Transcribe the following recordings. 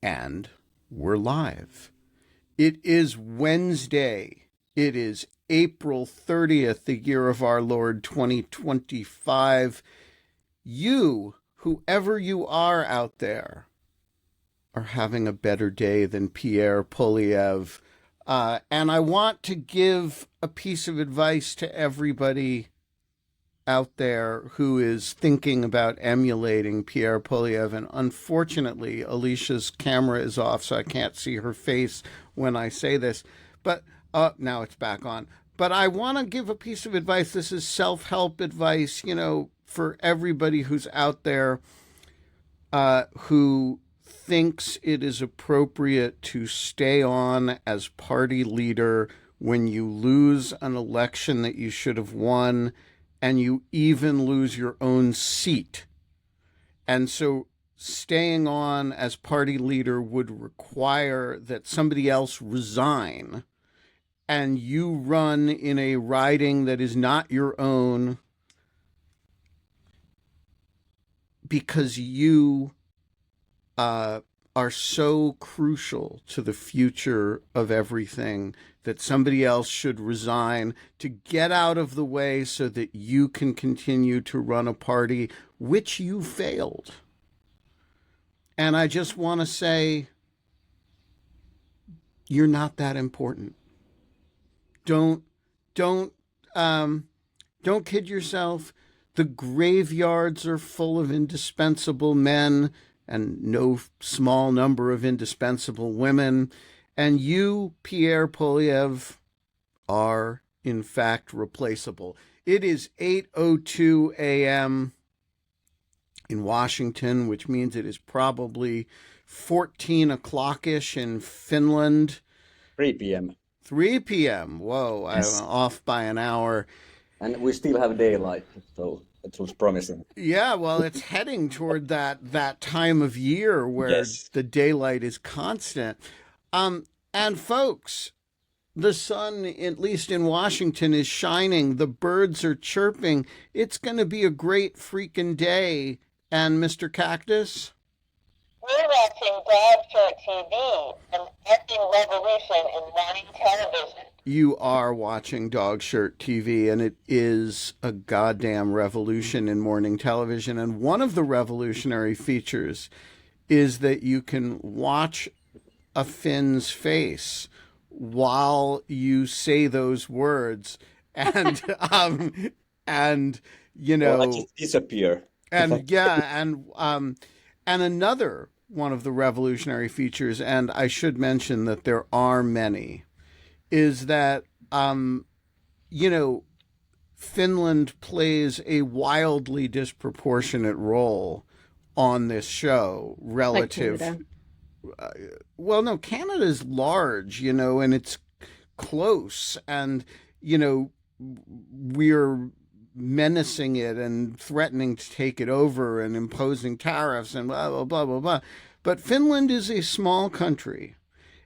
And we're live. It is Wednesday. It is April 30th, the year of our Lord 2025. You, whoever you are out there, are having a better day than Pierre Polyev. And I want to give a piece of advice to everybody out there who is thinking about emulating Pierre Polyev. And unfortunately, Alicia's camera is off, so I can't see her face when I say this. But now it's back on. But I want to give a piece of advice. This is self-help advice, for everybody who's out there who thinks it is appropriate to stay on as party leader when you lose an election that you should have won, and you even lose your own seat. And so staying on as party leader would require that somebody else resign and you run in a riding that is not your own because you are so crucial to the future of everything that somebody else should resign to get out of the way so that you can continue to run a party which you failed. And I just want to say, you're not that important. Don't kid yourself. The graveyards are full of indispensable men and no small number of indispensable women. And you, Pierre Polyev, are in fact replaceable. It is 8:02 a.m. in Washington, which means it is probably 14 o'clock-ish in Finland. 3 p.m. 3 p.m. Whoa, yes. I'm off by an hour. And we still have daylight, so it looks promising. Yeah, well, it's heading toward that time of year where yes, the daylight is constant. And folks, the sun, at least in Washington, is shining. The birds are chirping. It's going to be a great freaking day. And Mr. Cactus? We're watching Dog Shirt TV, an epic revolution in morning television. You are watching Dog Shirt TV, and it is a goddamn revolution in morning television. And one of the revolutionary features is that you can watch a Finn's face while you say those words, and and I just disappear. And yeah, and another one of the revolutionary features, and I should mention that there are many, is that Finland plays a wildly disproportionate role on this show relative. Like well, no, Canada's large, and it's close, and we're menacing it and threatening to take it over and imposing tariffs and blah, blah, blah, blah, blah. But Finland is a small country,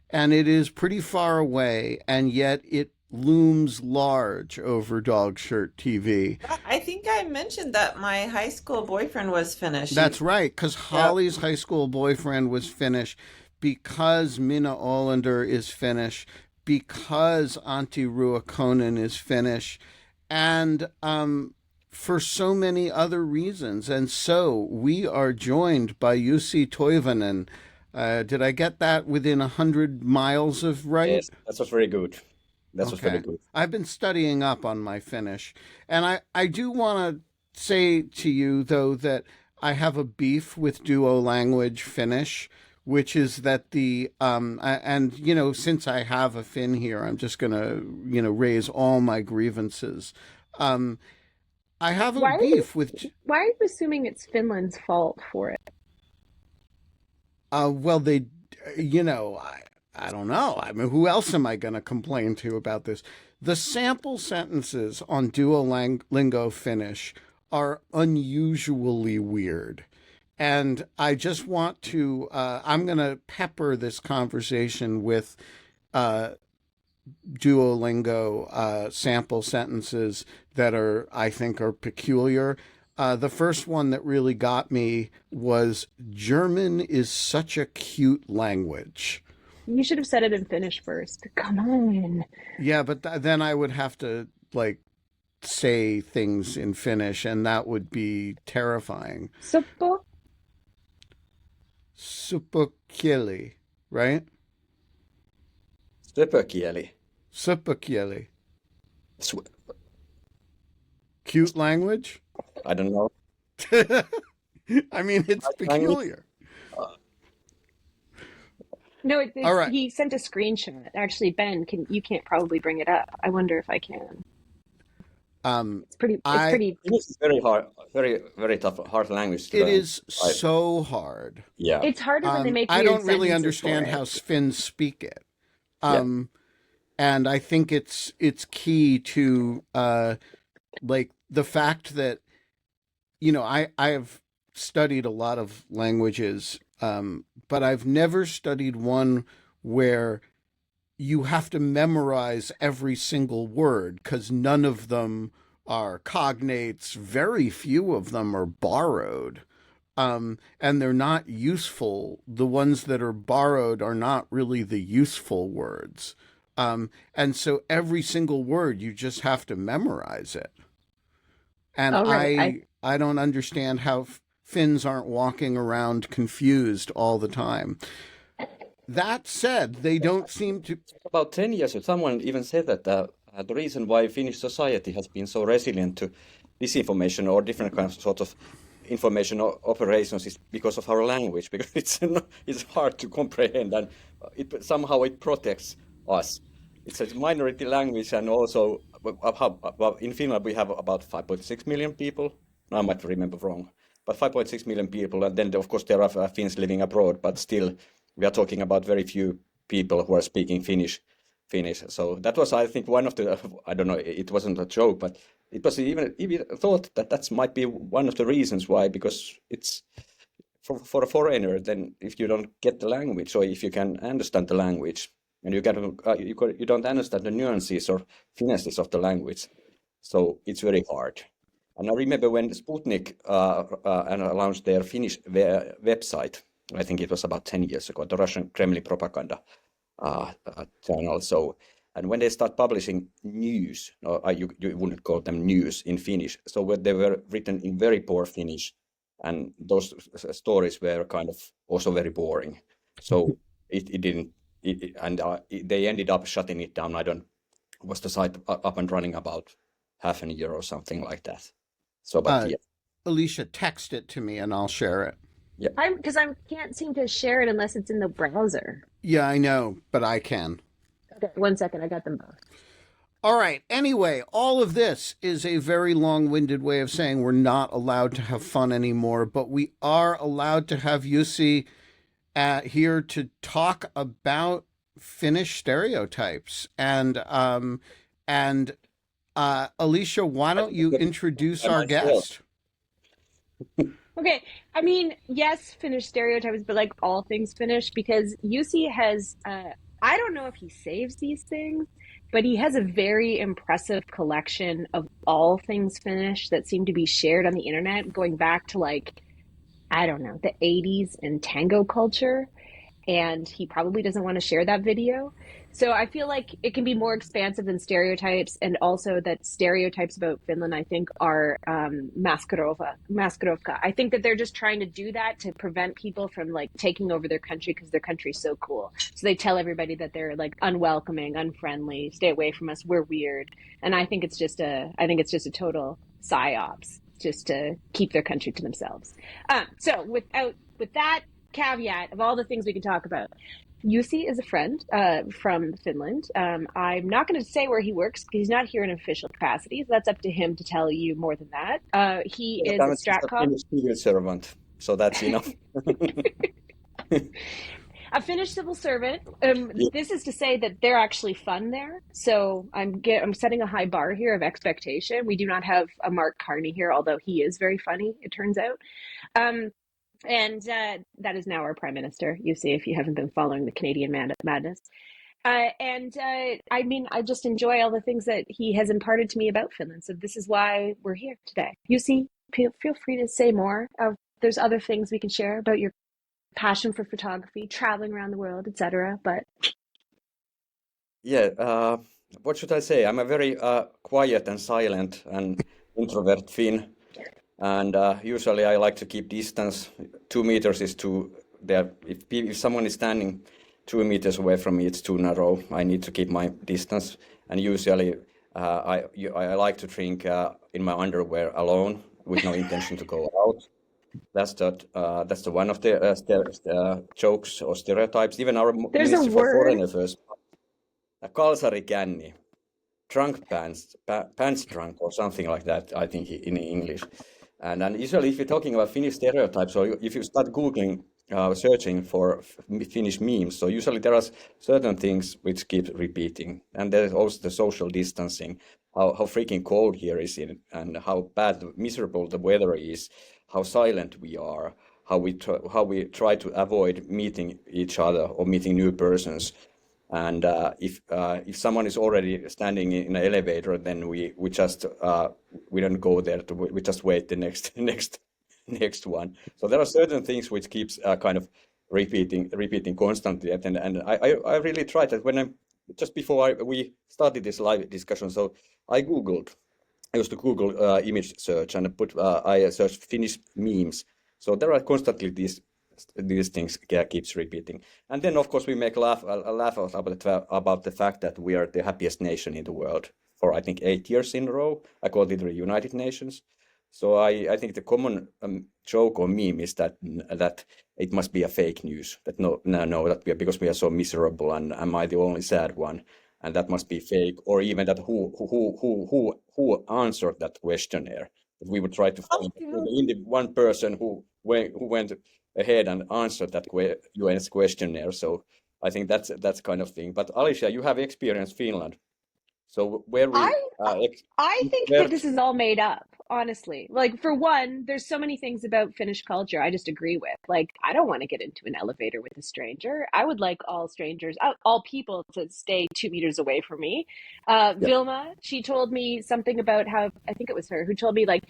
and it is pretty far away, and yet it looms large over Dog Shirt TV. I think I mentioned that my high school boyfriend was Finnish. That's right, because Holly's high school boyfriend was Finnish, because Minna Olander is Finnish, because Antti Ruokonen is Finnish, and for so many other reasons. And so we are joined by Jussi Toivanen. Did I get that within 100 miles of right? Yes, that was very good. That was very good. I've been studying up on my Finnish. And I do want to say to you, though, that I have a beef with Duo Language Finnish, which is that since I have a Finn here, I'm just going to, raise all my grievances. I have a beef with... Why are you assuming it's Finland's fault for it? Well, they, I don't know. I mean, who else am I going to complain to about this? The sample sentences on Duolingo Finnish are unusually weird. And I just want to, I'm going to pepper this conversation with Duolingo sample sentences that I think are peculiar. The first one that really got me was German is such a cute language. You should have said it in Finnish first. Come on. Yeah, but then I would have to like say things in Finnish, and that would be terrifying. Suppo? Suppokieli, right? Söpökieli. Suppokieli. Sw- Cute language? I don't know. I mean, it's peculiar. No, All right. he sent a screenshot. Actually, Ben, you can't probably bring it up. I wonder if I can. It's pretty. English is very hard, very, very tough, hard language to It learn. is so hard. Yeah. It's harder when they make I weird don't really sentences understand for it. how Finns speak it. And I think it's key to like the fact that, you know, I have studied a lot of languages, but I've never studied one where you have to memorize every single word because none of them are cognates. Very few of them are borrowed. And they're not useful. The ones that are borrowed are not really the useful words. And so every single word, you just have to memorize it. And Oh, right. I don't understand how Finns aren't walking around confused all the time. That said, they don't seem to. About 10 years ago, someone even said that the reason why Finnish society has been so resilient to disinformation or different kinds of sort of information operations is because of our language, because it's hard to comprehend, and somehow it protects us. It's a minority language, and also in Finland we have about 5.6 million people. I might remember wrong, but 5.6 million people, and then of course there are Finns living abroad, but still we are talking about very few people who are speaking Finnish. So that was, I think, one of the, I don't know, it wasn't a joke, but it was even thought that might be one of the reasons why, because it's for a foreigner, then if you don't get the language, or if you can understand the language, and you don't understand the nuances or finesses of the language, so it's very hard. And I remember when Sputnik launched their Finnish website, I think it was about 10 years ago, the Russian Kremlin propaganda channel. So, and when they start publishing news, you wouldn't call them news in Finnish. So they were written in very poor Finnish, and those stories were kind of also very boring. So it didn't, they ended up shutting it down. Was the site up and running about half a year or something like that. So, but yeah. Alicia, text it to me and I'll share it. Yeah. Because I can't seem to share it unless it's in the browser. Yeah, I know, but I can. Okay, 1 second. I got them both. All right. Anyway, all of this is a very long-winded way of saying we're not allowed to have fun anymore, but we are allowed to have Jussi here to talk about Finnish stereotypes. And Alicia, why don't you introduce our guest? Okay, I mean, yes, Finnish stereotypes, but like all things Finnish, because Jussi has, I don't know if he saves these things, but he has a very impressive collection of all things Finnish that seem to be shared on the internet, going back to like, I don't know, the 80s and tango culture. And he probably doesn't want to share that video. So I feel like it can be more expansive than stereotypes, and also that stereotypes about Finland, I think, are maskarovka. I think that they're just trying to do that to prevent people from like taking over their country because their country's so cool. So they tell everybody that they're like unwelcoming, unfriendly, stay away from us, we're weird. And I think it's just a total psyops just to keep their country to themselves. So with that caveat of all the things we can talk about, Jussi is a friend from Finland. I'm not going to say where he works because he's not here in official capacity. So that's up to him to tell you more than that. He is a Stratcom. Civil servant, so that's enough. A Finnish civil servant. This is to say that they're actually fun there. So I'm setting a high bar here of expectation. We do not have a Mark Carney here, although he is very funny, it turns out. And that is now our Prime Minister, Jussi, if you haven't been following the Canadian madness. I mean, I just enjoy all the things that he has imparted to me about Finland. So this is why we're here today. Jussi, feel free to say more. There's other things we can share about your passion for photography, traveling around the world, etc. But Yeah, what should I say? I'm a very quiet and silent and introvert Finn, and usually I like to keep distance. 2 meters is too there. If someone is standing 2 meters away from me, it's too narrow. I need to keep my distance, and usually I like to drink in my underwear alone with no intention to go out. That's the one of the jokes or stereotypes. Even our there's a Ministry for word. Foreign Affairs, a kalsarikänni, drunk pants drunk or something like that, I think in English. And usually if you're talking about Finnish stereotypes, or if you start Googling, searching for Finnish memes, so usually there are certain things which keep repeating. And there's also the social distancing, how freaking cold here is in, and how bad, miserable the weather is, how silent we are, how we try to avoid meeting each other or meeting new persons. And if someone is already standing in an elevator, then we just we don't go there. We just wait the next one. So there are certain things which keeps kind of repeating constantly. And I really tried that when just before we started this live discussion. So I used to Google image search and I searched Finnish memes. So there are constantly these things keeps repeating. And then, of course, we make laugh about the fact that we are the happiest nation in the world for, I think, 8 years in a row. I called it the United Nations. So I think the common joke or meme is that it must be a fake news. That no, that because we are so miserable, and am I the only sad one? And that must be fake, or even that who answered that questionnaire. That we would try to find the one person who went ahead and answered that UN's questionnaire. So I think that's kind of thing. But Alicia, you have experienced Finland. So where we I think that this is all made up, honestly. Like, for one, there's so many things about Finnish culture I just agree with. Like, I don't want to get into an elevator with a stranger. I would like all strangers, all people to stay 2 meters away from me. Vilma, she told me something about how, I think it was her, who told me, like,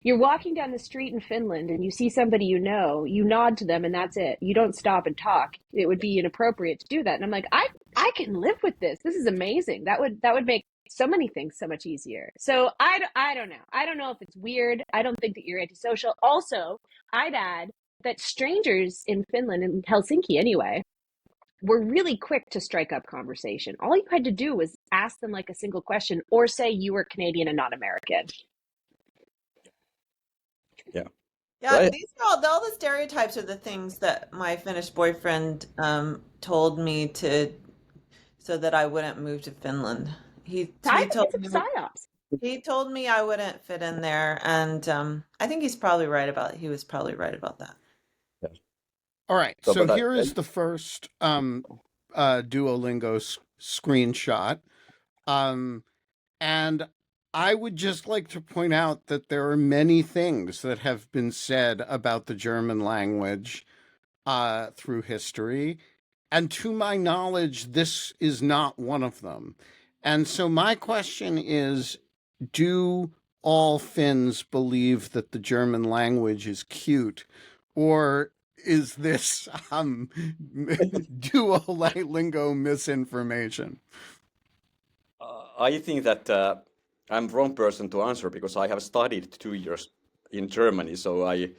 you're walking down the street in Finland and you see somebody you know, you nod to them and that's it. You don't stop and talk. It would be inappropriate to do that. And I'm like, I can live with this. This is amazing. That would make so many things so much easier. So I don't know. I don't know if it's weird. I don't think that you're antisocial. Also, I'd add that strangers in Finland, in Helsinki anyway, were really quick to strike up conversation. All you had to do was ask them like a single question or say you were Canadian and not American. Yeah. Yeah, Right. these are all the stereotypes are the things that my Finnish boyfriend told me so that I wouldn't move to Finland. He told It's a me psyops. he told me I wouldn't fit in there, and I think he was probably right about that. Yeah. All right. So, So but here is the first Duolingo screenshot. And I would just like to point out that there are many things that have been said about the German language through history. And to my knowledge, this is not one of them. And so my question is, do all Finns believe that the German language is cute? Or is this Duolingo misinformation? I think that I'm the wrong person to answer because I have studied 2 years in Germany, so I'm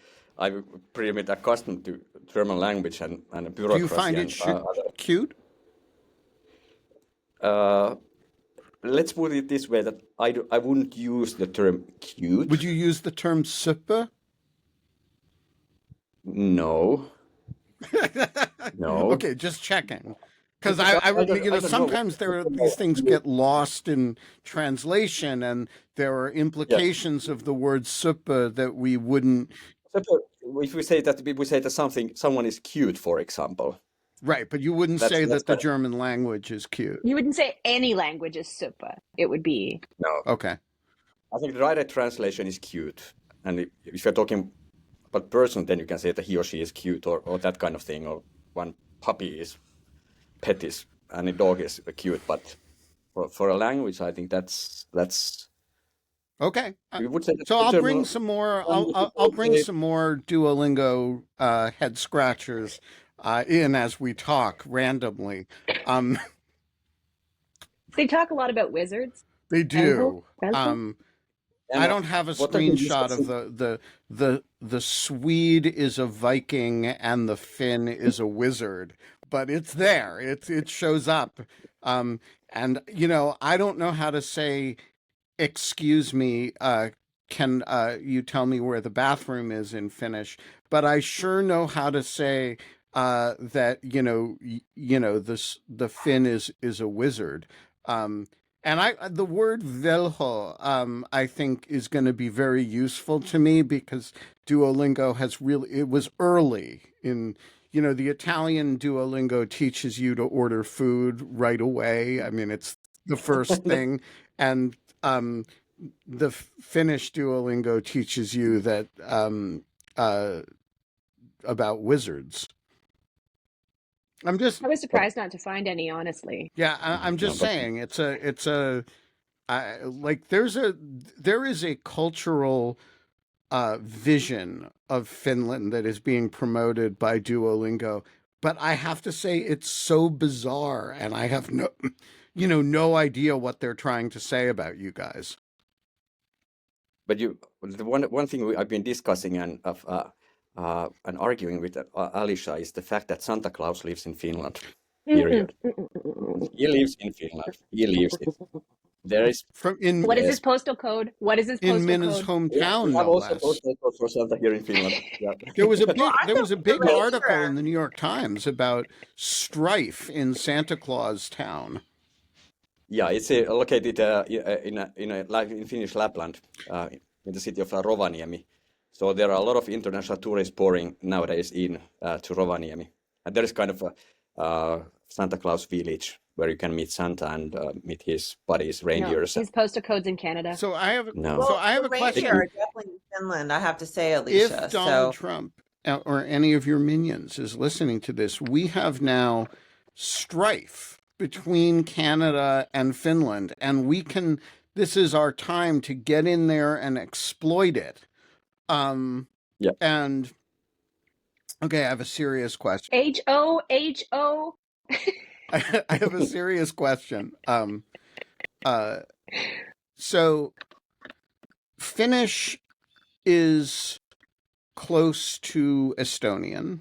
pretty much accustomed to German language and bureaucracy. Do you find it cute? Let's put it this way: that I wouldn't use the term cute. Would you use the term super? No. No. Okay, just checking. Because I don't sometimes these things get lost in translation, and there are implications of the word super that we wouldn't. If we say that someone is cute, for example. Right, but you wouldn't say that the German language is cute. You wouldn't say any language is super. It would be. No. Okay. I think the right translation is cute. And if you're talking about person, then you can say that he or she is cute or that kind of thing. Or one puppy is pettish and a dog is cute. But for a language, I think that's Okay. We would say that So the I'll term bring some more. language is I'll bring okay. some more Duolingo head scratchers in as we talk randomly. Um, They talk a lot about wizards. they Elbow, do. elbow. And I don't have a what I've been screenshot of discussing, the Swede is a Viking and the Finn is a wizard, but it's there. It shows up. And I don't know how to say excuse me, can you tell me where the bathroom is in Finnish? But I sure know how to say that the Finn is a wizard. And the word velho I think is going to be very useful to me because Duolingo it was early in the Italian Duolingo teaches you to order food right away. I mean, it's the first thing. And the Finnish Duolingo teaches you that about wizards. I was surprised not to find any, honestly. Yeah, I'm no, just but saying there is a cultural vision of Finland that is being promoted by Duolingo, but I have to say it's so bizarre, and I have no idea what they're trying to say about you guys. But the one thing I've been discussing and arguing with Alicia is the fact that Santa Claus lives in Finland. Period. He lives in Finland. He lives in. There is What is yes. his postal code? What is his in postal Minna's code? We hometown, have no also less. postal code for Santa here in Finland. Yeah. There was a big Well, I there was a thought big we were article sure. in the New York Times about strife in Santa Claus Town. Yeah, it's located in Finnish Lapland, in the city of Rovaniemi. So there are a lot of international tourists pouring nowadays in to Rovaniemi, and there is kind of a Santa Claus village where you can meet Santa and meet his buddies, No, reindeers. his postal code's in Canada. So I have No, so Well, I have the a question. reindeer are definitely in Finland, I have to say, If Alicia. Donald So Trump or any of your minions is listening to this, we have now strife between Canada and Finland, and this is our time to get in there and exploit it. yeah, And okay, I have a serious question. HO. I have a serious question. So Finnish is close to Estonian,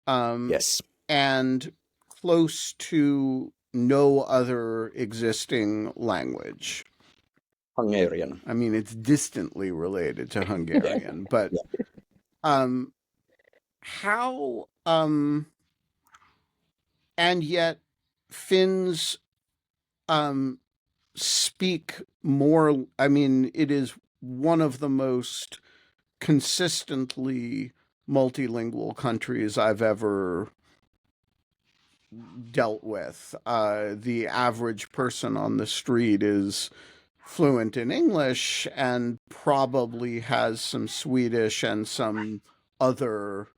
yes, and close to no other existing language. Hungarian. I mean, it's distantly related to Hungarian, but Yeah. how and yet Finns speak more. I mean, it is one of the most consistently multilingual countries I've ever dealt with. The average person on the street is fluent in English and probably has some Swedish and some other.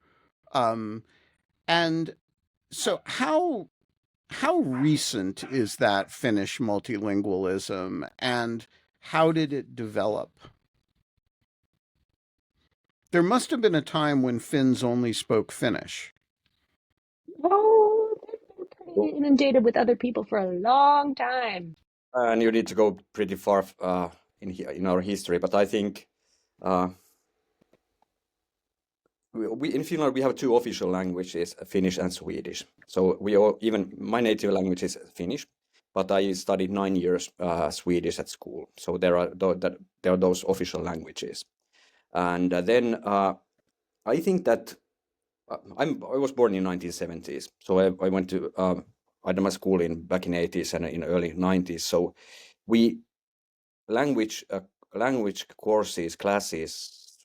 And so how recent is that Finnish multilingualism, and how did it develop? There must have been a time when Finns only spoke Finnish. Oh, they've been pretty inundated with other people for a long time. And you need to go pretty far in our history, but I think we in Finland we have two official languages, Finnish and Swedish. So even my native language is Finnish, but I studied 9 years Swedish at school. So there are those official languages, and then I think that I was born in 1970s, so I went to I did my schooling back in 80s and in early 90s. So we language courses, classes,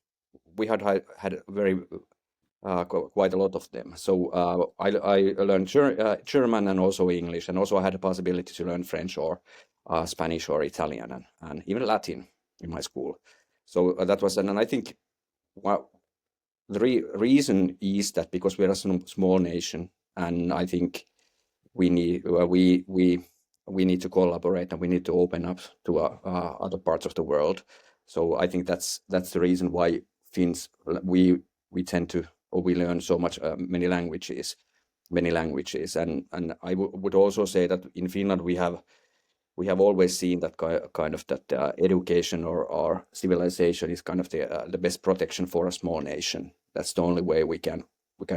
we had very quite a lot of them. So I learned German and also English, and also I had the possibility to learn French or Spanish or Italian and even Latin in my school. So that was, and I think the reason is that because we're a small nation, and I think we need to collaborate and we need to open up to other parts of the world. So I think that's the reason why Finns we tend to, or we learn so much many languages, and I would also say that in Finland we have always seen that kind of that education or civilization is kind of the best protection for a small nation. That's the only way we can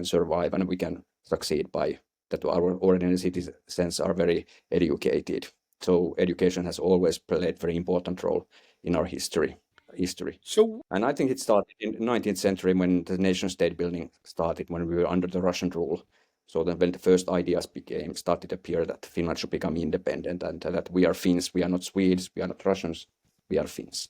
survive and we can succeed, by that our ordinary citizens are very educated. So education has always played very important role in our history. So And I think it started in the 19th century when the nation state building started, when we were under the Russian rule. So then when the first ideas started to appear that Finland should become independent and that we are Finns, we are not Swedes, we are not Russians, we are Finns.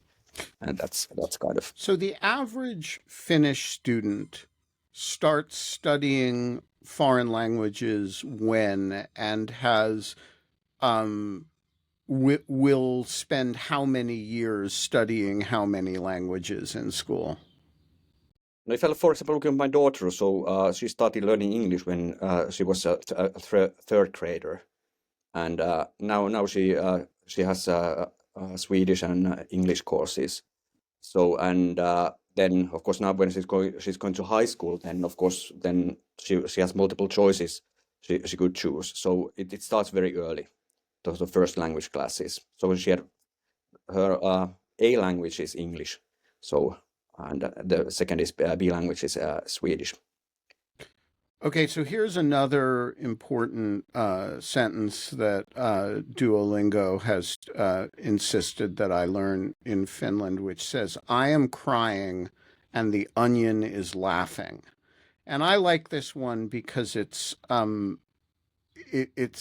And that's kind of... So the average Finnish student starts studying foreign languages when, and has will spend how many years studying how many languages in school? No, if I, for example, look at my daughter, so she started learning English when she was a third grader, and now she has Swedish and English courses. So and then of course now when she's going to high school, then of course then she has multiple choices she could choose. So it starts very early, those are the first language classes. So she had her A language is English, so. And the second is B language is Swedish. Okay, so here's another important sentence that Duolingo has insisted that I learn in Finland, which says, "I am crying and the onion is laughing." And I like this one because it's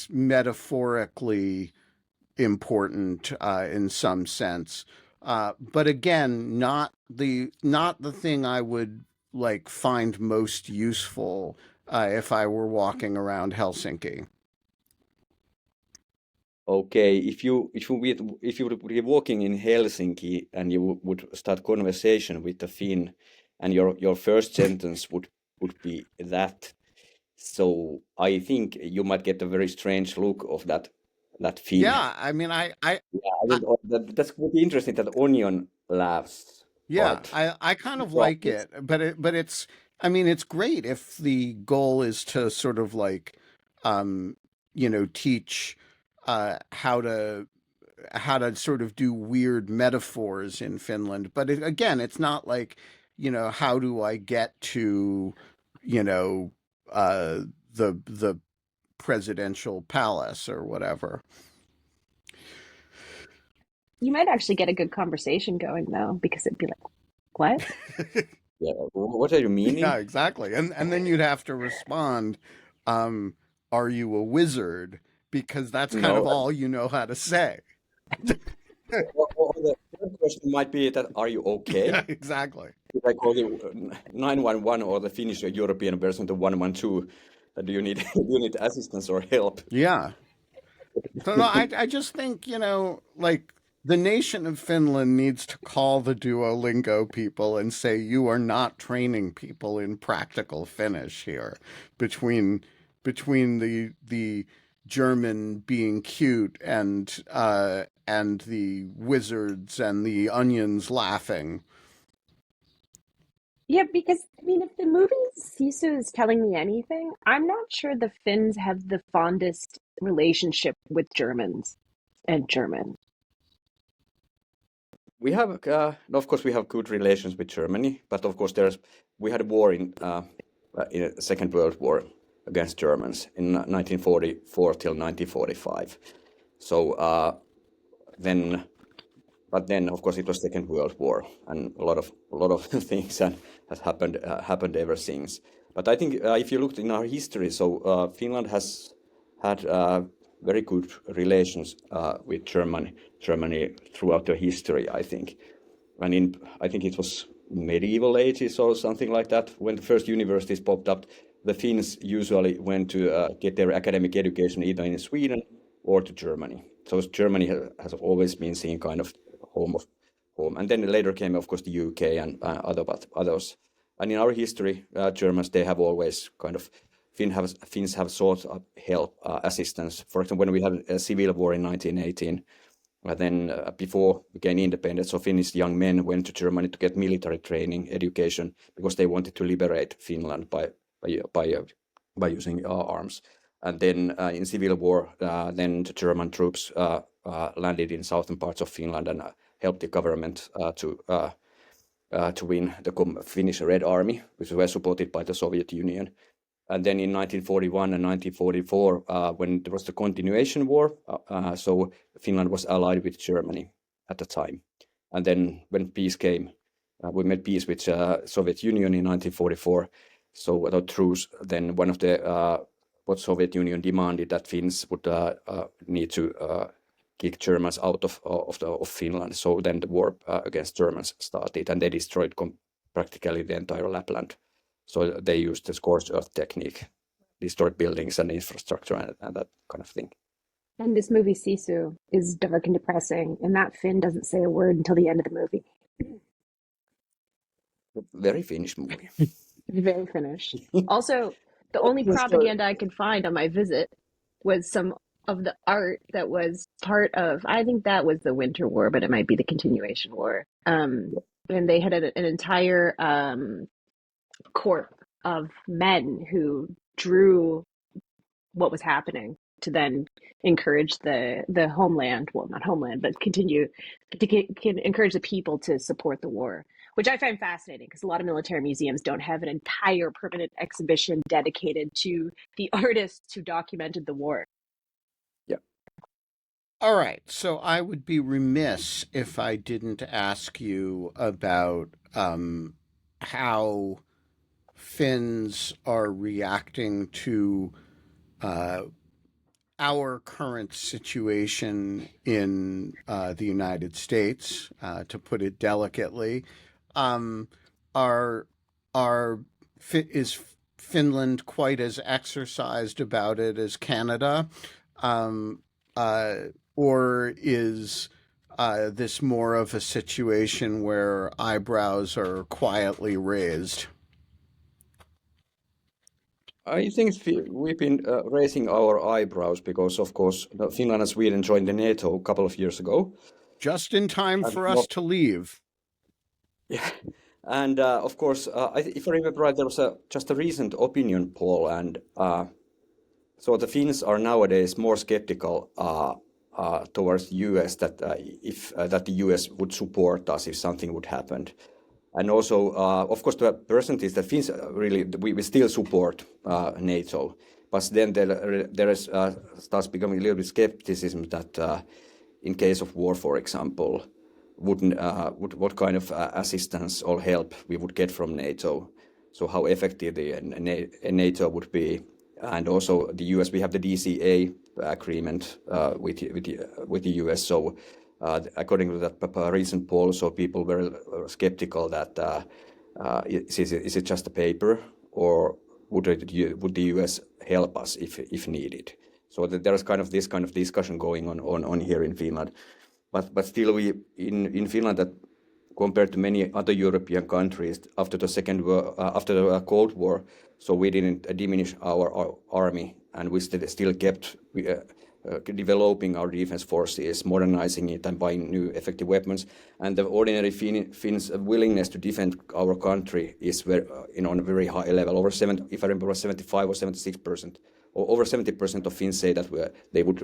metaphorically important in some sense. But again, not the thing I would like find most useful if I were walking around Helsinki. Okay, if you would be walking in Helsinki and you would start conversation with a Finn, and your first sentence would be that, so I think you might get a very strange look of that Finn. Yeah, I mean, I think that's quite interesting that onion laughs. Yeah, But I kind of like it, but it's, I mean, it's great if the goal is to sort of like, teach how to sort of do weird metaphors in Finland. But again, it's not like, how do I get to, the presidential palace or whatever. You might actually get a good conversation going though, because it'd be like, what? yeah, what are you meaning? Yeah, exactly. And then you'd have to respond, are you a wizard? Because that's kind of all you know how to say. Or the third question might be that, are you okay? Yeah, exactly. I call the 911 or the Finnish or European version, the 112. Do you need assistance or help? Yeah. So no, I just think, like the nation of Finland needs to call the Duolingo people and say, you are not training people in practical Finnish here, between the German being cute and the wizards and the onions laughing. Yeah, because I mean, if the movie Sisu is telling me anything, I'm not sure the Finns have the fondest relationship with Germans and German. We have, of course, we have good relations with Germany, but of course, we had a war in the Second World War against Germans in 1944 till 1945. So but then of course it was Second World War, and a lot of things has happened ever since. But I think if you looked in our history, so Finland has had very good relations with Germany throughout the history, I think. And I think it was medieval ages or something like that, when the first universities popped up, the Finns usually went to get their academic education either in Sweden or to Germany. So Germany has always been seen kind of home. And then later came, of course, the UK and others. And in our history, Germans, they have always kind of, Finns have sought help, assistance. For example, when we had a civil war in 1918, then before we gained independence, so Finnish young men went to Germany to get military training, education, because they wanted to liberate Finland by using arms. And then in civil war, then the German troops landed in southern parts of Finland and helped the government to win the Finnish Red Army, which were supported by the Soviet Union. And then in 1941 and 1944, when there was the continuation war, so Finland was allied with Germany at the time. And then when peace came, we made peace with Soviet Union in 1944. So without truce, then one of the what Soviet Union demanded that Finns would need to kick Germans out of Finland. So then the war against Germans started, and they destroyed practically the entire Lapland. So they used the scorched earth technique, destroyed buildings and infrastructure and that kind of thing. And this movie, Sisu, is dark and depressing, and that Finn doesn't say a word until the end of the movie. Very Finnish movie. Very Finnish. Also, the only propaganda I could find on my visit was some of the art that was part of, I think that was the Winter War, but it might be the Continuation War. And they had an entire corps of men who drew what was happening to then encourage the homeland, well, not homeland, but continue to encourage the people to support the war, which I find fascinating because a lot of military museums don't have an entire permanent exhibition dedicated to the artists who documented the war. Yeah. All right. So I would be remiss if I didn't ask you about how Finns are reacting to our current situation in the United States, to put it delicately. Is Finland quite as exercised about it as Canada, or is this more of a situation where eyebrows are quietly raised? I think we've been raising our eyebrows because, of course, Finland and Sweden joined the NATO a couple of years ago. Just in time for us to leave. Yeah, and of course, if I remember right, there was just a recent opinion poll, and so the Finns are nowadays more skeptical towards the US that the US would support us if something would happen. And also, of course, the percentage that Finns really, we still support NATO, but then there is starts becoming a little bit skepticism that in case of war, for example, what kind of assistance or help we would get from NATO, so how effective the NATO would be, and also the US, we have the DCA agreement with the US, so. According to that recent poll, so people were skeptical that is it just a paper, or would the US help us if needed? So that there is kind of this kind of discussion going on here in Finland, but still we in Finland, that compared to many other European countries after the Cold War, so we didn't diminish our army, and we still kept. Developing our defense forces, modernizing it, and buying new effective weapons. And the ordinary Finns' willingness to defend our country is on a very high level. If I remember, 75 or 76%, or over 70% of Finns say that they would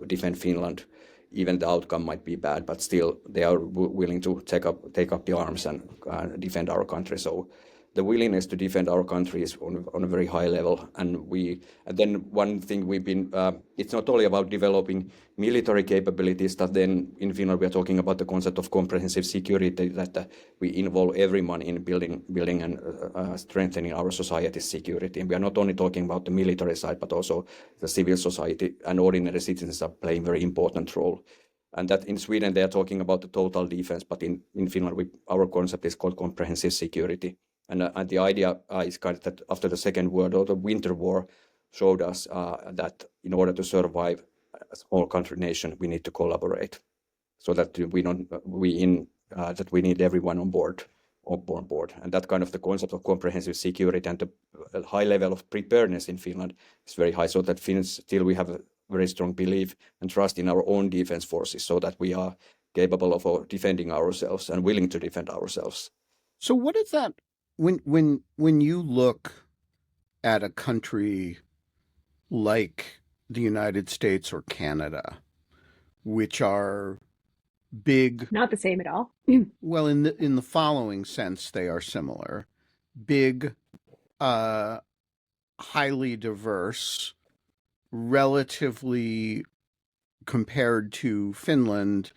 defend Finland, even the outcome might be bad, but still they are willing to take up the arms and defend our country. So the willingness to defend our country is on a very high level, and then one thing we've been, it's not only about developing military capabilities, that then in Finland we are talking about the concept of comprehensive security, that we involve everyone in building and strengthening our society's security. And we are not only talking about the military side, but also the civil society and ordinary citizens are playing a very important role. And that in Sweden they are talking about the total defense, but in Finland our concept is called comprehensive security. And the idea is kind of that after the Second World War, the Winter War showed us that in order to survive as a small country nation, we need to collaborate, so that we need everyone on board, and that kind of the concept of comprehensive security and the high level of preparedness in Finland is very high. So that Finns still we have very strong belief and trust in our own defense forces so that we are capable of defending ourselves and willing to defend ourselves. So what is that when you look at a country like the United States or Canada, which are big, Not the same at all. well, in the following sense, they are similar. Big, highly diverse, relatively compared to Finland,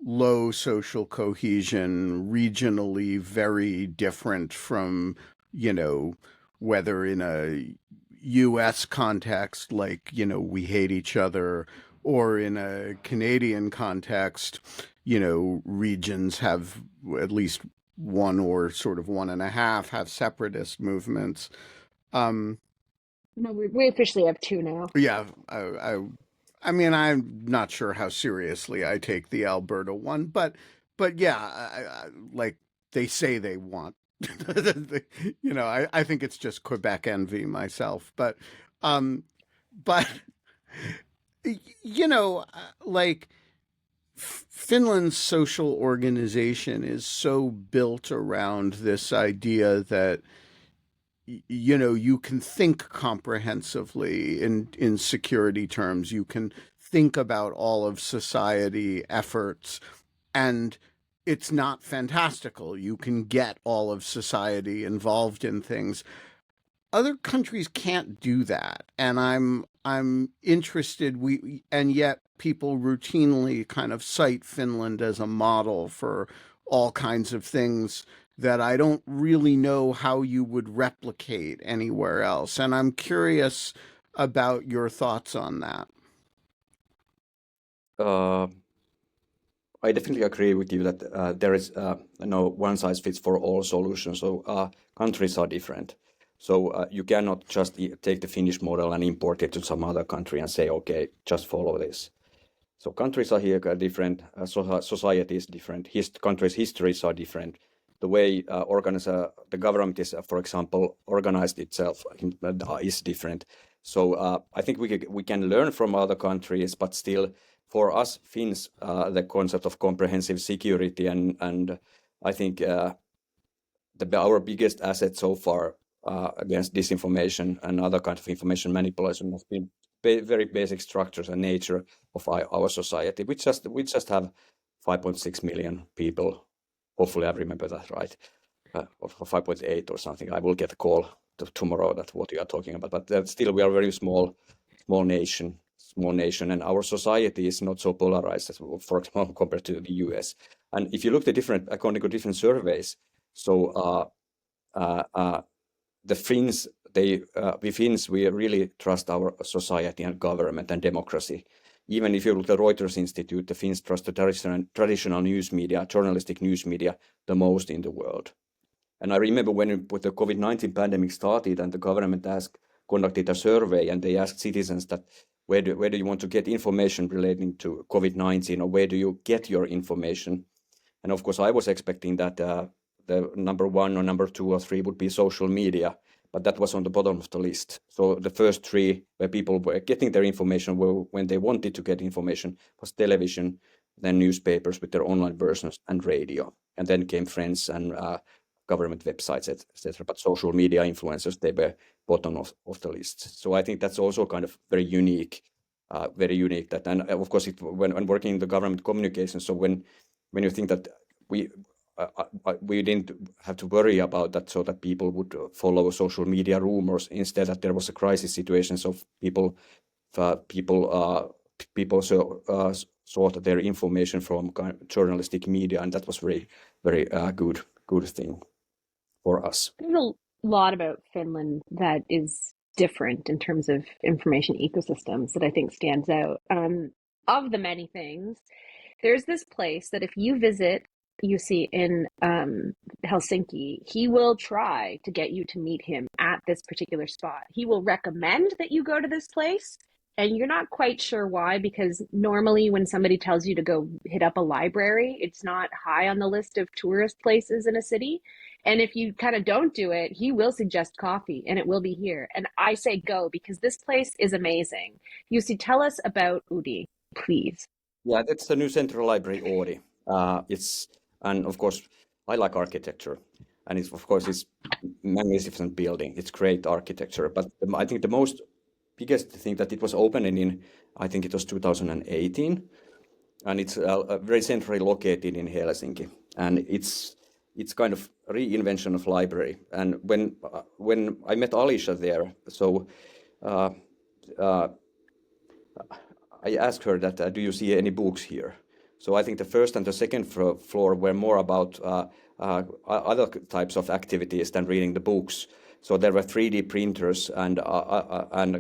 low social cohesion, regionally very different from, whether in a US context, like, we hate each other, or in a Canadian context, regions have at least one or sort of one and a half have separatist movements. No, we officially have two now. Yeah, I mean, I'm not sure how seriously I take the Alberta one, but yeah, like they say they want, I think it's just Quebec envy myself, but but like Finland's social organization is so built around this idea that you can think comprehensively in security terms. You can think about all of society efforts, and it's not fantastical. You can get all of society involved in things. Other countries can't do that, and I'm interested. And yet people routinely kind of cite Finland as a model for all kinds of things that I don't really know how you would replicate anywhere else. And I'm curious about your thoughts on that. I definitely agree with you that there is no one size fits for all solution. So countries are different. So you cannot just take the Finnish model and import it to some other country and say, okay, just follow this. So countries are here different, society is different, countries' histories are different. The way the government is, for example, organized itself is different. So I think we can learn from other countries, but still, for us Finns, the concept of comprehensive security and I think our biggest asset so far against disinformation and other kinds of information manipulation has been very basic structures and nature of our society. We just have 5.6 million people. Hopefully I remember that right, or 5.8 or something. I will get a call tomorrow that what you are talking about. But still, we are a very small nation, and our society is not so polarized as, for example, compared to the US. And if you look at according to different surveys, so the Finns, we really trust our society and government and democracy. Even if you look at the Reuters Institute, the Finns trust the traditional news media, journalistic news media, the most in the world. And I remember when the COVID-19 pandemic started and the government conducted a survey and they asked citizens that where do you want to get information relating to COVID-19, or where do you get your information? And of course, I was expecting that the number one or number two or three would be social media, but that was on the bottom of the list. So the first three where people were getting their information when they wanted to get information was television, then newspapers with their online versions, and radio. And then came friends and government websites, etc. But social media influencers, they were bottom of the list. So I think that's also kind of very unique. That, and of course, when working in the government communications, so when you think that we didn't have to worry about that, so that people would follow social media rumors. Instead, that there was a crisis situation, so people sought their information from journalistic media, and that was very, very good thing for us. There's a lot about Finland that is different in terms of information ecosystems that I think stands out. Of the many things, there's this place that if you visit, you see in Helsinki, he will try to get you to meet him at this particular spot. He will recommend that you go to this place, and you're not quite sure why, because normally when somebody tells you to go hit up a library, it's not high on the list of tourist places in a city. And if you kind of don't do it, he will suggest coffee and it will be here. And I say go because this place is amazing. Jussi, tell us about Oodi, please. Yeah, that's the new central library, Oodi. And of course, I like architecture, and it's magnificent building. It's great architecture, but I think the biggest thing that it was opening in, I think it was 2018, and it's very centrally located in Helsinki, and it's kind of reinvention of library. And when I met Alicia there, so. Uh, I asked her that, do you see any books here? So I think the first and the second floor were more about other types of activities than reading the books. So there were 3D printers and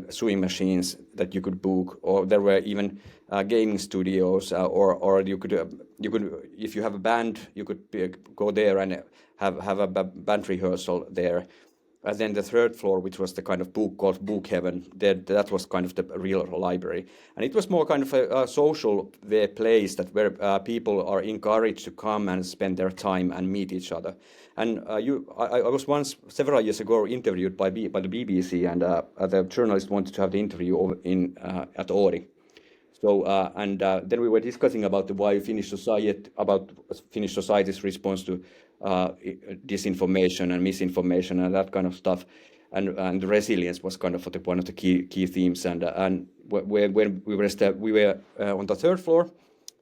sewing machines that you could book, or there were even gaming studios, or you could if you have a band, you could go there and have a band rehearsal there. And then the third floor, which was the kind of book called Book Heaven, that was kind of the real library. And it was more kind of a social place where people are encouraged to come and spend their time and meet each other. And I was once, several years ago, interviewed by the BBC, and the journalist wanted to have the interview at Oodi. So then we were discussing about why Finnish society's response to disinformation and misinformation and that kind of stuff, and resilience was kind of one of the key themes. And when we were on the third floor,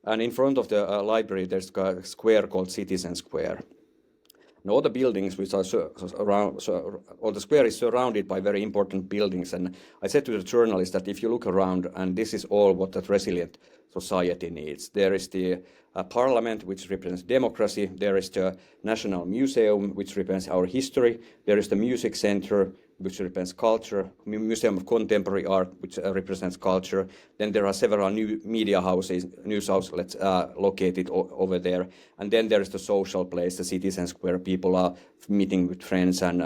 and in front of the library there's a square called Citizen Square. And all the buildings which are all the square is surrounded by very important buildings. And I said to the journalist that if you look around, and this is all what that resilient society needs. There is the parliament, which represents democracy. There is the National Museum, which represents our history. There is the Music Center, which represents culture. Museum of Contemporary Art, which represents culture. Then there are several new media houses, news outlets located over there. And then there is the social place, the Citizen Square. People are meeting with friends and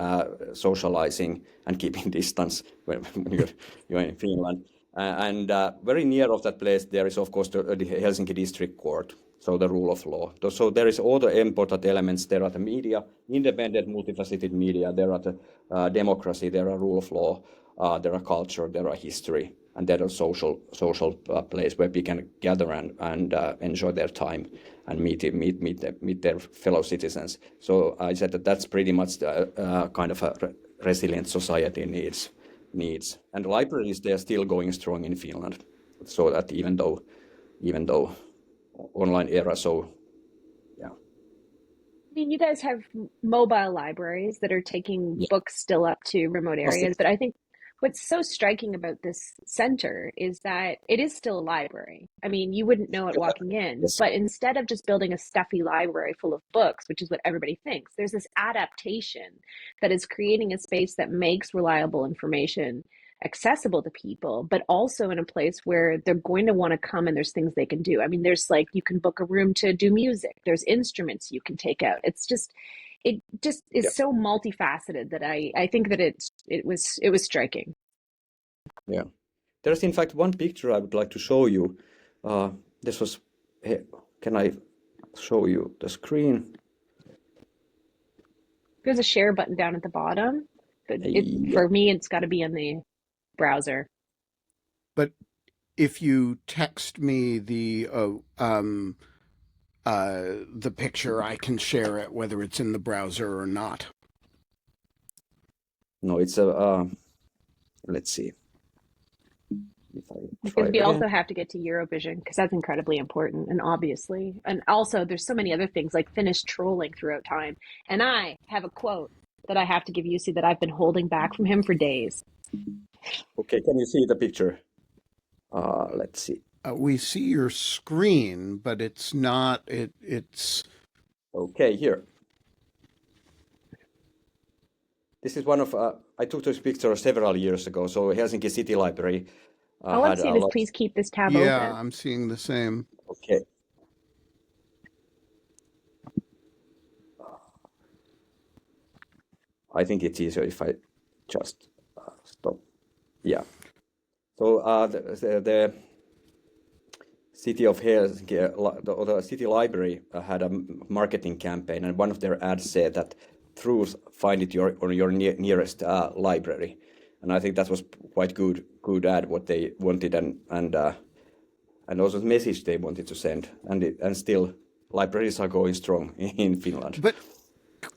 socializing and keeping distance when you're in Finland. And very near of that place, there is, of course, the Helsinki District Court, so the rule of law. So there is all the important elements. There are the media, independent, multifaceted media. There are the democracy. There are rule of law. There are culture. There are history, and there are social place where people can gather and enjoy their time and meet their fellow citizens. So I said that's pretty much the kind of a resilient society needs. And libraries, they are still going strong in Finland, so that even though online era, so yeah. I mean, you guys have mobile libraries that are taking books still up to remote areas, but I think what's so striking about this center is that it is still a library. I mean, you wouldn't know it walking in, Yes. but instead of just building a stuffy library full of books, which is what everybody thinks, there's this adaptation that is creating a space that makes reliable information accessible to people, but also in a place where they're going to want to come and there's things they can do. I mean, there's like, you can book a room to do music, there's instruments you can take out. It just is so multifaceted that I think that it was striking. Yeah, there's in fact one picture I would like to show you. Can I show you the screen? There's a share button down at the bottom, but for me, it's got to be in the browser. But if you text me the picture, I can share it, whether it's in the browser or not. No, it's let's see. Because we also have to get to Eurovision, because that's incredibly important, and obviously, and also there's so many other things like Finnish trolling throughout time. And I have a quote that I have to give Jussi that I've been holding back from him for days. Okay, can you see the picture? Let's see. We see your screen, but it's not. It's okay here. This is one of I took this picture several years ago. So Helsinki City Library. All I'm saying is please keep this tab open. Yeah, I'm seeing the same. Okay. I think it's easier if I just stop. Yeah. So the city of Helsinki, the city library had a marketing campaign, and one of their ads said that truth, find it on your nearest library, and I think that was quite good ad what they wanted, and also the message they wanted to send, and still libraries are going strong in Finland. But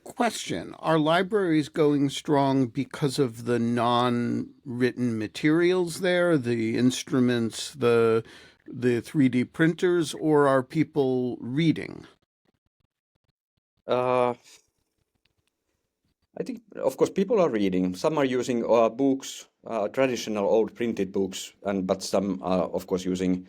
question, are libraries going strong because of the non-written materials there, the instruments, the 3D printers, or are people reading? I think, of course, people are reading. Some are using books, traditional old printed books, but some are, of course, using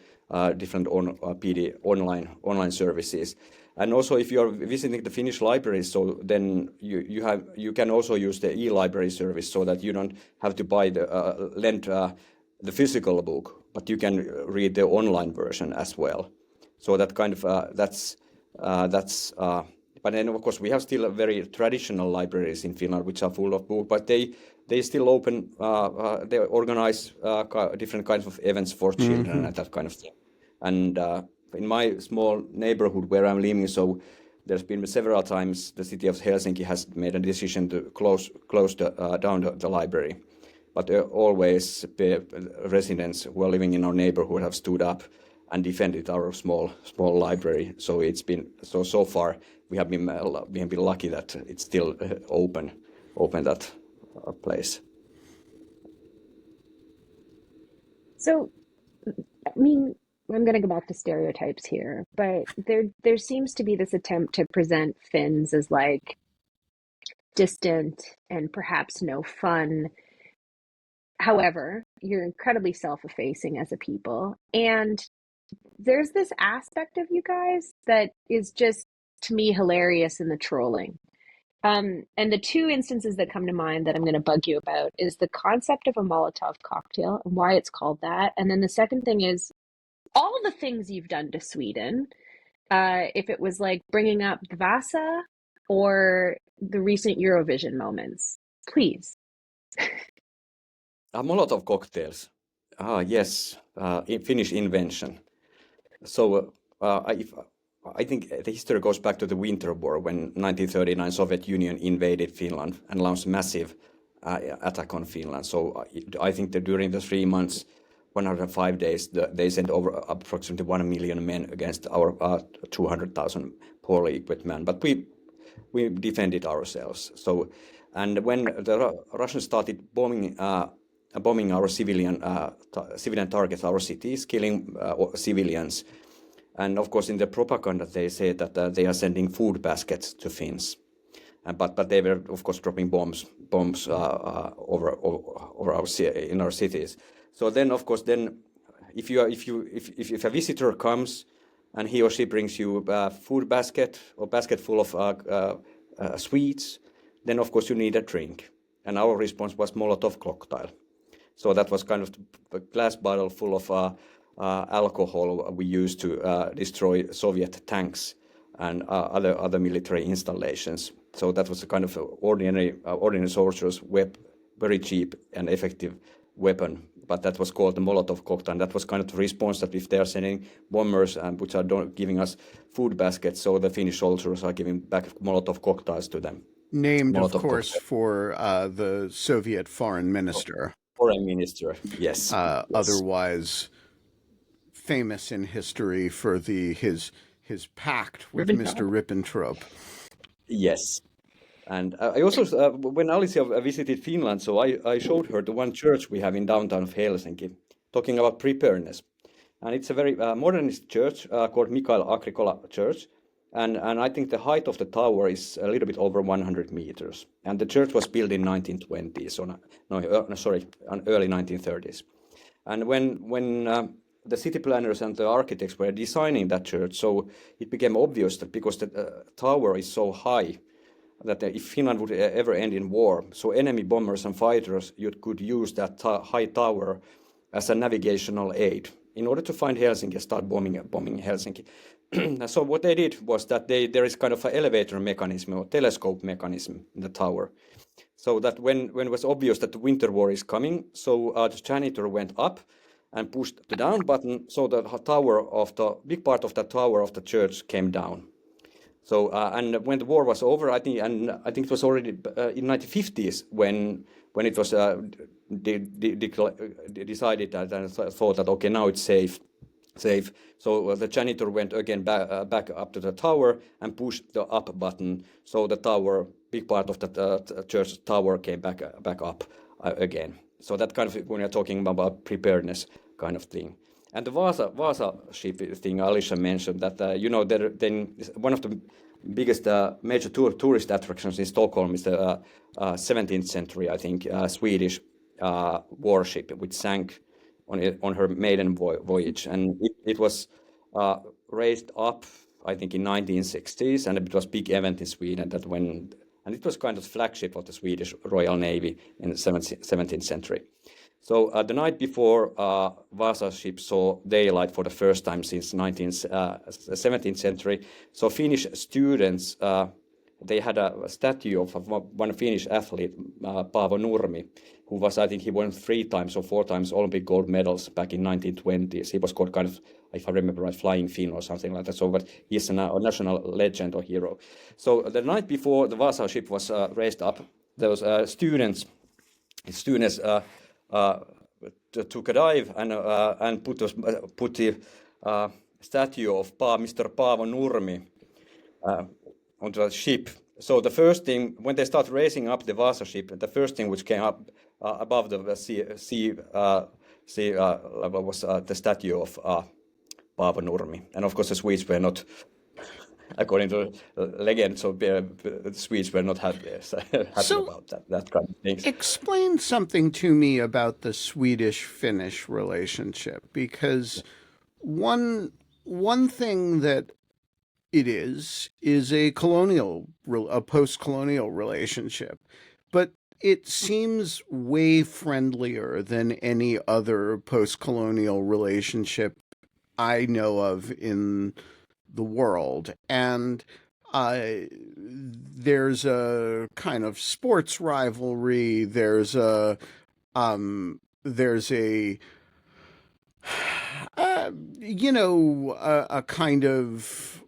different online services. And also, if you are visiting the Finnish libraries, so then you can also use the e-library service, so that you don't have to buy lend the physical book, but you can read the online version as well. So that kind of that's. But then, of course, we have still very traditional libraries in Finland, which are full of books, but they still open, they organize different kinds of events for children and that kind of thing. And in my small neighborhood where I'm living, so there's been several times the city of Helsinki has made a decision to close down the library. But always the residents who are living in our neighborhood have stood up and defended our small library. So it's been so far we have been lucky that it's still open that place. So, I mean, I'm going to go back to stereotypes here, but there seems to be this attempt to present Finns as like distant and perhaps no fun. However, you're incredibly self-effacing as a people, and there's this aspect of you guys that is just, to me, hilarious in the trolling. And the two instances that come to mind that I'm going to bug you about is the concept of a Molotov cocktail and why it's called that. And then the second thing is all the things you've done to Sweden. If it was like bringing up Vasa or the recent Eurovision moments, please. Molotov cocktails. Yes, Finnish invention. So I think the history goes back to the Winter War when 1939 Soviet Union invaded Finland and launched a massive attack on Finland. So I think that during the 3 months, 105 days, they sent over approximately 1 million men against our 200,000 poorly equipped men. But we defended ourselves. So, and when the Russians started bombing our civilian targets, our cities, killing civilians. And of course, in the propaganda, they say that they are sending food baskets to Finns, but they were, of course, dropping bombs over in our cities. So then, of course, if a visitor comes and he or she brings you a food basket or basket full of sweets, then of course you need a drink. And our response was Molotov cocktail. So that was kind of a glass bottle full of alcohol we used to destroy Soviet tanks and other military installations. So that was a kind of ordinary soldiers' very cheap and effective weapon. But that was called the Molotov cocktail. And that was kind of the response that if they are sending bombers which are giving us food baskets, so the Finnish soldiers are giving back Molotov cocktails to them. Named, Molotov of course, cocktail. For the Soviet foreign minister. Foreign minister, yes. Yes. Otherwise famous in history for his pact with Mr. Ribbentrop. Yes. And I also, when Alicia visited Finland, so I showed her the one church we have in downtown of Helsinki, talking about preparedness. And it's a very modernist church called Mikael Agricola Church. And I think the height of the tower is a little bit over 100 meters. And the church was built in 1920s, early 1930s. And when the city planners and the architects were designing that church, so it became obvious that because the tower is so high, that if Finland would ever end in war, so enemy bombers and fighters could use that high tower as a navigational aid in order to find Helsinki and start bombing Helsinki. So what they did was that there is kind of an elevator mechanism or telescope mechanism in the tower. So that when it was obvious that the winter war is coming, so the janitor went up and pushed the down button, so the big part of the tower of the church came down. So and when the war was over, I think it was already in 1950s when it was decided that and thought that okay, now it's safe. So the janitor went again back up to the tower and pushed the up button. So the tower, big part of the church tower, came back up again. So that kind of, when you're talking about preparedness kind of thing. And the Vasa ship thing, Alicia mentioned that then one of the biggest major tourist attractions in Stockholm is the 17th century, I think, Swedish warship, which sank on her maiden voyage, and it was raised up, I think, in 1960s, and it was a big event in Sweden and it was kind of flagship of the Swedish Royal Navy in the 17th century. So the night before Vasa ship saw daylight for the first time since 17th century, so Finnish students, they had a statue of one Finnish athlete, Paavo Nurmi, who was, I think he won 3 times or 4 times Olympic gold medals back in 1920s. He was called kind of, if I remember right, Flying Finn or something like that. So, but he's a national legend or hero. So the night before the Vasa ship was raised up, there was students took a dive and put the statue of Mr. Paavo Nurmi onto the ship. So the first thing, when they start raising up the Vasa ship, the first thing which came up above the sea level was the statue of Paavo Nurmi. And of course the Swedes were not, according to legend, so the Swedes were not happy about that kind of thing. Explain something to me about the Swedish-Finnish relationship, because one thing that it is a post-colonial relationship, but it seems way friendlier than any other post-colonial relationship I know of in the world. And there's a kind of sports rivalry. There's a kind of,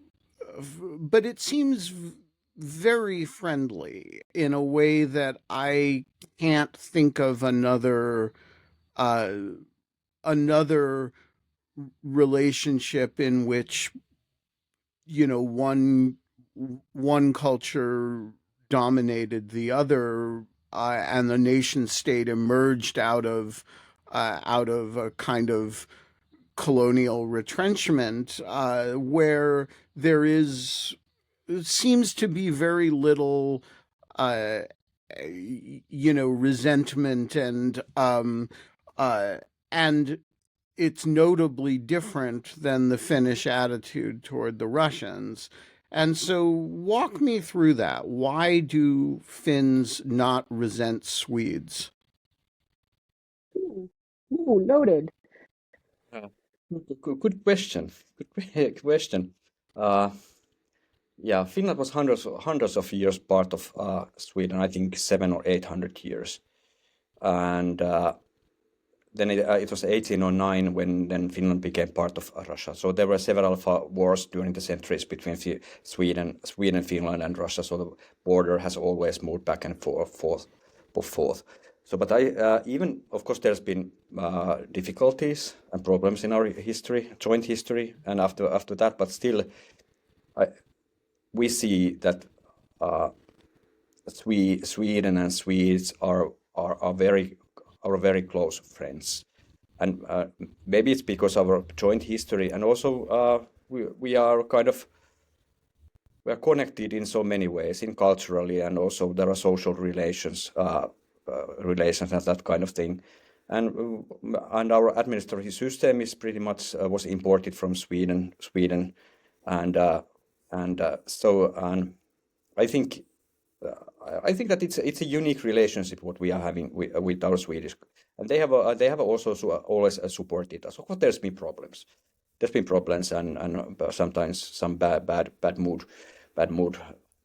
but it seems very friendly in a way that I can't think of another relationship in which one culture dominated the other, and the nation state emerged out of a kind of colonial retrenchment, where there seems to be very little resentment, and it's notably different than the Finnish attitude toward the Russians. And so walk me through that. Why do Finns not resent Swedes? Ooh, loaded. Good question. Good question. Yeah, Finland was hundreds of years part of Sweden. I think 700 or 800 years, and then it was 1809 when then Finland became part of Russia. So there were several wars during the centuries between Sweden, Finland, and Russia. So the border has always moved back and forth. So, but even, of course, there's been difficulties and problems in our history, joint history, and after that. But still, we see that Sweden and Swedes are very close friends, and maybe it's because of our joint history, and also we are connected in so many ways, in culturally, and also there are social relations and that kind of thing, and our administrative system is pretty much was imported from Sweden, and so I think that it's a unique relationship what we are having with our Swedish, and they have also always supported us. Of course, there's been problems. There's been problems and sometimes some bad mood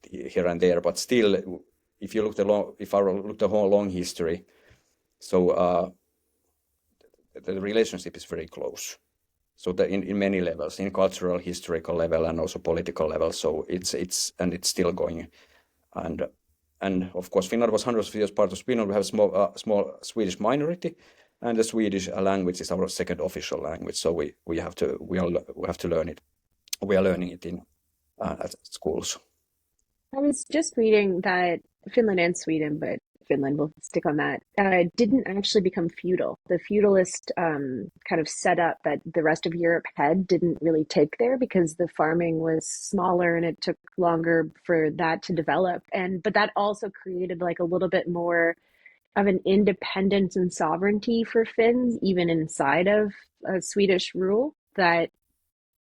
here and there, but still if you look the whole long history, so the relationship is very close. So in many levels, in cultural, historical level, and also political level. So it's still going, and of course Finland was hundreds of years part of Sweden. We have a small Swedish minority, and the Swedish language is our second official language. So we have to learn it. We are learning it in at schools. I was just reading that Finland and Sweden, but Finland, will stick on that, didn't actually become feudal. The feudalist kind of setup that the rest of Europe had didn't really take there because the farming was smaller and it took longer for that to develop. But that also created like a little bit more of an independence and sovereignty for Finns, even inside of Swedish rule, that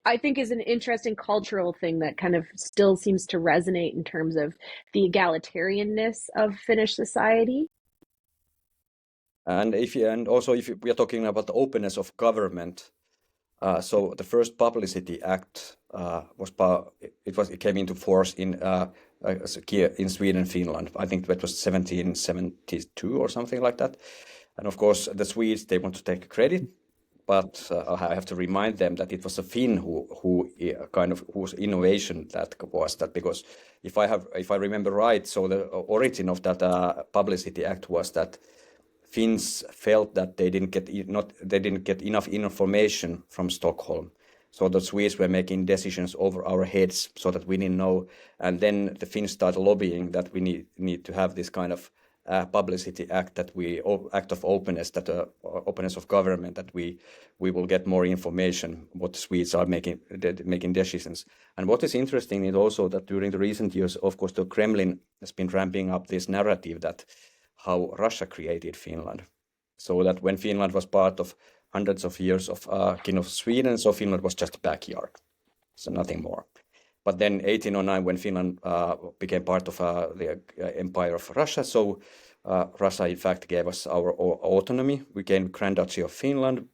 I think is an interesting cultural thing that kind of still seems to resonate in terms of the egalitarianness of Finnish society. And if we are talking about the openness of government, so the first Publicity Act it came into force in Sweden, Finland. I think that was 1772 or something like that. And of course, the Swedes, they want to take credit. But I have to remind them that it was a Finn whose innovation that was that, because if I remember right, so the origin of that Publicity Act was that Finns felt that they didn't get enough information from Stockholm, so the Swedes were making decisions over our heads so that we didn't know, and then the Finns started lobbying that we need to have this kind of Publicity Act, that act of openness, that openness of government, that we will get more information what the Swedes are making decisions. And what is interesting is also that during the recent years, of course, the Kremlin has been ramping up this narrative that how Russia created Finland, so that when Finland was part of hundreds of years of King of Sweden, so Finland was just a backyard, so nothing more. But then 1809, when Finland became part of the Empire of Russia, so Russia in fact gave us our autonomy. We gained Grand Duchy of Finland.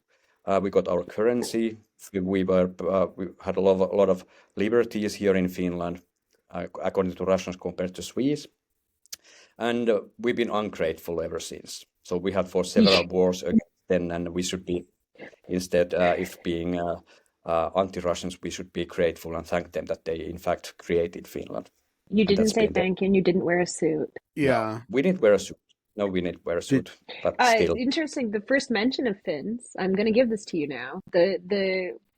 We got our currency. We had a lot of liberties here in Finland, according to Russians compared to Swedes. And we've been ungrateful ever since. So we had fought several wars against them, and we should be instead, if being anti-Russians, we should be grateful and thank them that they in fact created Finland. You didn't say thank you, and you didn't wear a suit. Yeah. No, we didn't wear a suit. No, we didn't wear a suit. But still. Interesting. The first mention of Finns, I'm going to give this to you now.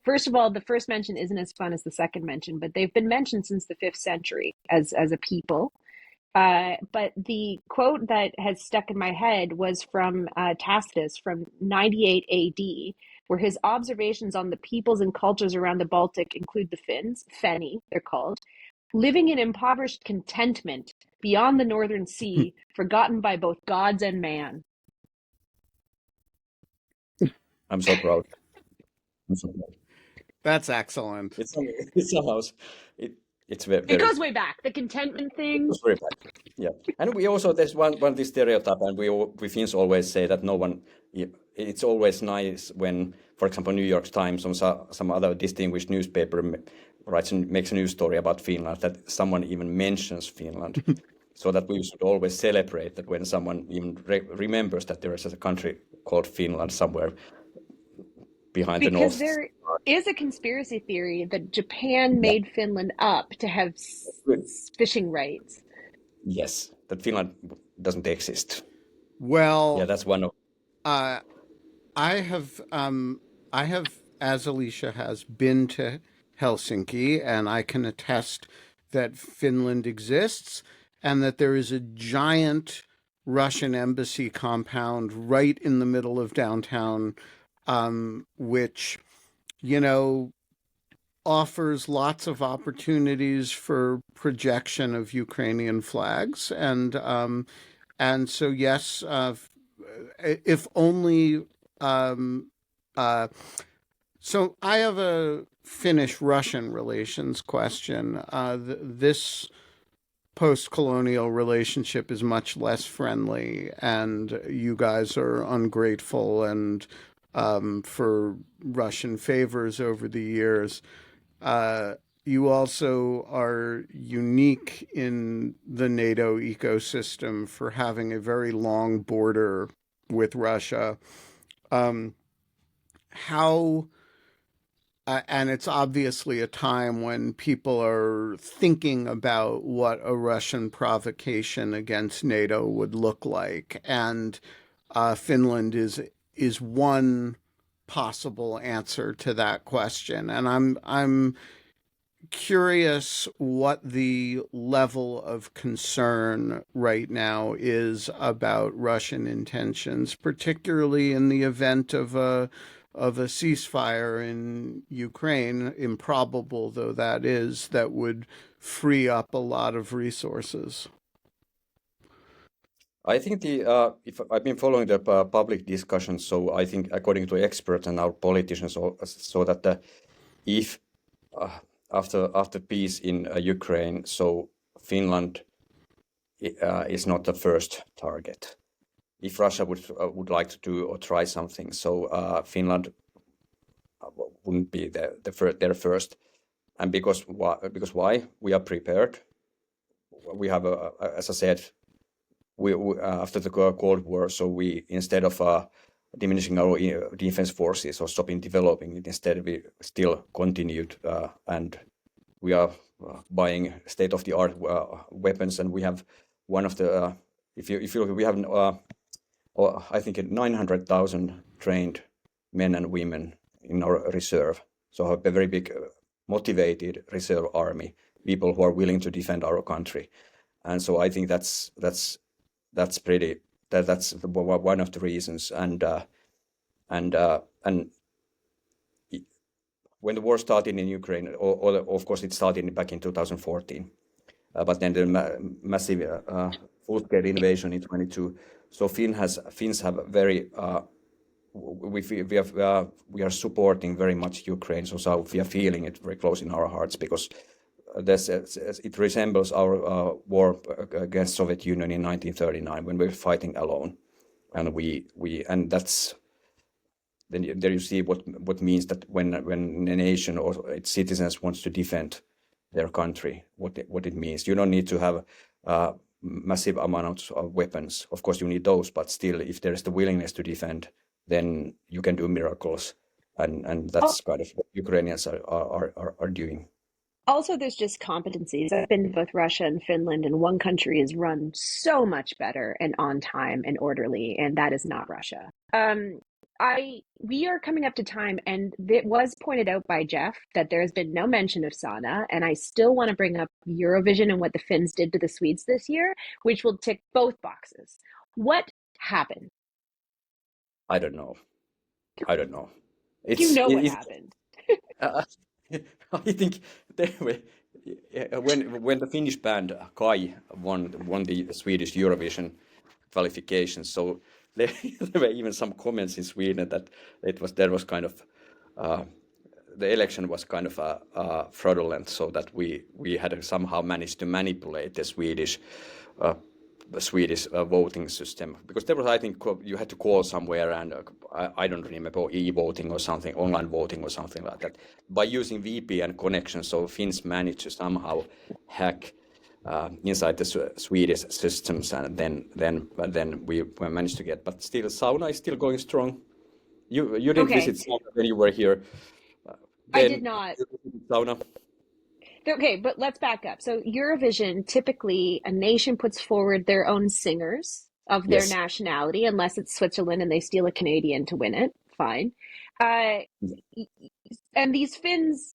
First of all, the first mention isn't as fun as the second mention, but they've been mentioned since the 5th century as a people. But the quote that has stuck in my head was from Tacitus from 98 AD, where his observations on the peoples and cultures around the Baltic include the Finns, Fenni, they're called, living in impoverished contentment beyond the northern sea, forgotten by both gods and man. I'm so proud. That's excellent. It's somehow it's very, it goes way back. The contentment thing. It's very back. Yeah, and we also, there's one this stereotype, and we Finns always say that no one. It's always nice when, for example, New York Times or some other distinguished newspaper makes a news story about Finland, that someone even mentions Finland, so that we should always celebrate that when someone even remembers that there is a country called Finland somewhere behind the north. Because there is a conspiracy theory that Japan made Finland up to have fishing rights. Yes, that Finland doesn't exist. Well, yeah, that's one of. I have, as Alicia has, been to Helsinki, and I can attest that Finland exists and that there is a giant Russian embassy compound right in the middle of downtown, which, offers lots of opportunities for projection of Ukrainian flags. And so, yes, if only, so I have a Finnish-Russian relations question. This post-colonial relationship is much less friendly, and you guys are ungrateful and for Russian favors over the years. you also are unique in the NATO ecosystem for having a very long border with Russia. How and it's obviously a time when people are thinking about what a Russian provocation against NATO would look like, and Finland is one possible answer to that question. And I'm curious what the level of concern right now is about Russian intentions, particularly in the event of a ceasefire in Ukraine, improbable though that is, that would free up a lot of resources. I think if I've been following the public discussion, so I think according to experts and our politicians, so that if uh, after peace in Ukraine, so Finland is not the first target. If Russia would like to do or try something, so Finland wouldn't be their first. And because why? We are prepared. We have, as I said, we after the Cold War, so we, instead of diminishing our defense forces or stopping developing it, instead we still continued, and we are buying state-of-the-art weapons, and we have one of the if you look, we have I think 900,000 trained men and women in our reserve, so a very big motivated reserve army, people who are willing to defend our country. And so I think that's pretty, that's one of the reasons. And when the war started in Ukraine, or of course it started back in 2014, but then the massive full-scale invasion in 22. So Finns have very we are supporting very much Ukraine. So we are feeling it very close in our hearts, because it resembles our war against Soviet Union in 1939, when we were fighting alone, and and that's then there you see what means that when a nation or its citizens wants to defend their country, what it means. You don't need to have massive amounts of weapons. Of course, you need those, but still, if there is the willingness to defend, then you can do miracles, and that's kind of what Ukrainians are doing. Also, there's just competencies. I've been to both Russia and Finland, and one country is run so much better and on time and orderly, and that is not Russia. We are coming up to time, and it was pointed out by Jeff that there has been no mention of sauna, and I still want to bring up Eurovision and what the Finns did to the Swedes this year, which will tick both boxes. What happened? I don't know. What happened. I think when the Finnish band Kai won the Swedish Eurovision qualifications, so there were even some comments in Sweden that there was kind of the election was kind of fraudulent, so that we had somehow managed to manipulate the Swedish voting system, because there was, I think, you had to call somewhere, and I don't remember, e-voting or something, online voting or something like that, by using VPN connection. So Finns managed to somehow hack inside the Swedish systems, and then we managed to get. But still, sauna is still going strong. You didn't visit sauna when you were here. I did not. Sauna. Okay, but let's back up. So Eurovision, typically a nation puts forward their own singers of their nationality, unless it's Switzerland and they steal a Canadian to win it. Fine. And these Finns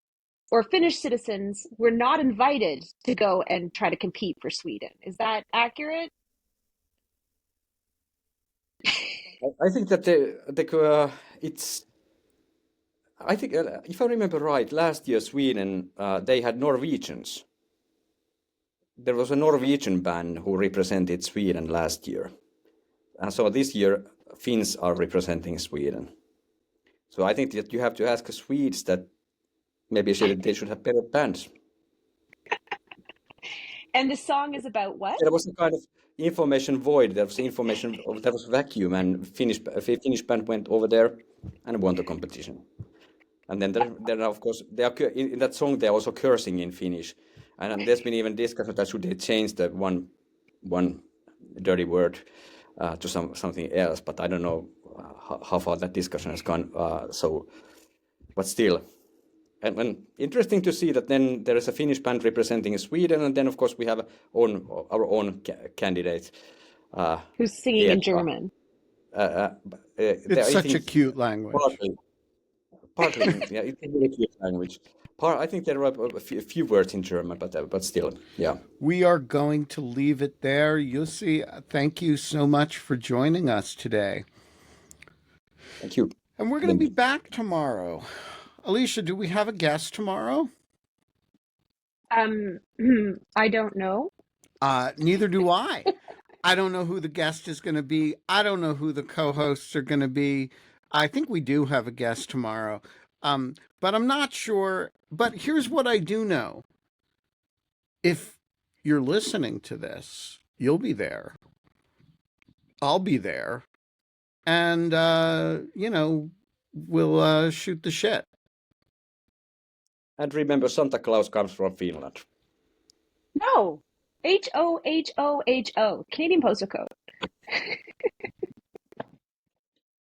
or Finnish citizens were not invited to go and try to compete for Sweden. Is that accurate? I think that it's. I think, if I remember right, last year Sweden, they had Norwegians. There was a Norwegian band who represented Sweden last year. And so this year, Finns are representing Sweden. So I think that you have to ask Swedes that maybe they should have better bands. And the song is about what? There was a kind of information void. There was vacuum, and Finnish band went over there and won the competition. And then there are, of course, in that song they're also cursing in Finnish, and there's been even discussion that should they change the one dirty word to something else, but I don't know how far that discussion has gone. But still, and interesting to see that then there is a Finnish band representing Sweden, and then of course we have our own candidate who's singing in German. It's such a cute language. Partly, yeah, it's a really cute language. I think there are a few words in German, but still, yeah. We are going to leave it there. Jussi, thank you so much for joining us today. Thank you. And we're going to be back tomorrow. Alicia, do we have a guest tomorrow? I don't know. Neither do I. I don't know who the guest is going to be. I don't know who the co-hosts are going to be. I think we do have a guest tomorrow. But I'm not sure. But here's what I do know. If you're listening to this, you'll be there. I'll be there. And, we'll shoot the shit. And remember, Santa Claus comes from Finland. No. HOHOHO. Canadian postal code.